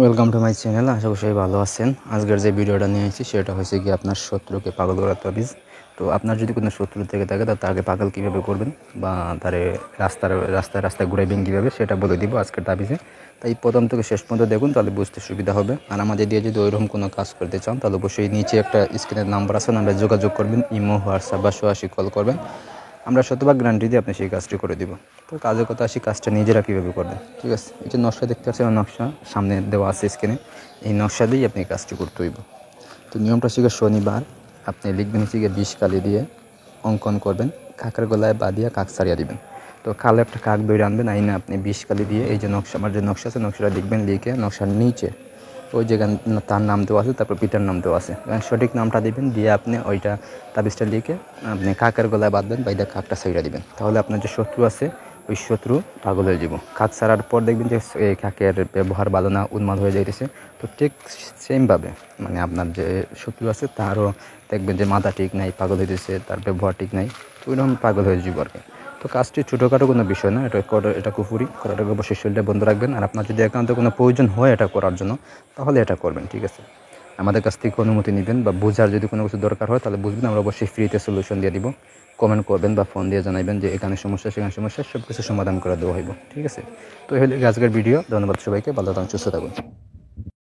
Welcome to my channel. আশা করি সবাই ভালো আছেন। আজকের যে ভিডিওটা নিয়ে এসেছি সেটা হচ্ছে কি আপনার শত্রুকে পাগল করার তাবিজ। তো আপনার যদি কোনো শত্রু থেকে থাকে তাকে পাগল কীভাবে করবেন বা তারে রাস্তায় রাস্তায় ঘুরাইবেন কীভাবে সেটা বলে দিব আজকের তাবিজে। তাই প্রথম থেকে শেষ পর্যন্ত দেখুন, তাহলে বুঝতে সুবিধা হবে। আর আমাদের দিয়ে যদি ওইরকম কোনো কাজ করতে চান তাহলে অবশ্যই নিচে একটা স্ক্রিনের নাম্বার আছে, নাম্বারে যোগাযোগ করবেন। ইমো, হোয়াটসঅ্যাপ বা সরাসরি কল করবেন। আমরা শতভাগ গ্যারান্টি দিয়ে আপনি সেই কাজটি করে দিব। তো কাজের কথা আসি, কাজটা নিজেরা কীভাবে করবেন। ঠিক আছে, এই যে নকশা দেখতে পাচ্ছেন, নকশা সামনে দেওয়া আছে স্ক্রিনে, এই নকশা দিয়েই আপনি কাজটি করতে হইব। তো নিয়মটা হচ্ছে শনিবার আপনি লিখবেন হচ্ছে 20 কালি দিয়ে অঙ্কন করবেন, কাকের গলায় বাঁধিয়া কাক ছাড়িয়া দিবেন। তো কালো একটা কাক দৌড়ে আনবেন, আইনে আপনি 20 কালি দিয়ে এই যে নকশা, আমার যে নকশা আছে নকশাটা লিখবেন, লিখে নকশার নিচে ওই জায়গায় তার নাম দেওয়া আছে, তারপর পিতার নাম দেওয়া আছে, সঠিক নামটা দিবেন, দিয়ে আপনি ওইটা তাবিজটা লিখে আপনি কাকের গলায় বাঁধবেন, বাইদা কাকটা ছাইড়া দিবেন। তাহলে আপনার যে শত্রু আছে ওই শত্রু পাগল হয়ে যাব। কাক ছাড়ার পর দেখবেন যে এই কাকের ব্যবহার ভালো না, উন্মাদ হয়ে যাইতেছে। তো ঠিক সেমভাবে মানে আপনার যে শত্রু আছে তারও দেখবেন যে মাথা ঠিক নাই, পাগল হইতেছে, তার ব্যবহার ঠিক নাই, তো ওইরকম পাগল হয়ে যাব আর কি। তো কাজটি ছোটোখাটো কোনো বিষয় না, এটা কুফুরি করাটাকে অবশ্যই শরীরটা বন্ধ রাখবেন। আর আপনার যদি একান্ত কোনো প্রয়োজন হয় এটা করার জন্য তাহলে এটা করবেন। ঠিক আছে, আমাদের কাছ থেকে অনুমতি নেবেন বা বোঝার যদি কোনো কিছু দরকার হয় তাহলে বুঝবেন, আমরা অবশ্যই ফ্রিতে সলিউশন দিয়ে দিব। কমেন্ট করবেন বা ফোন দিয়ে জানাবেন যে এখানে সমস্যা সেখানে সমস্যা, সব কিছু সমাধান করে দেওয়া হইব। ঠিক আছে, তো এই হলো আজকের ভিডিও। ধন্যবাদ সবাইকে, ভালো থাকুন, সুস্থ থাকুন।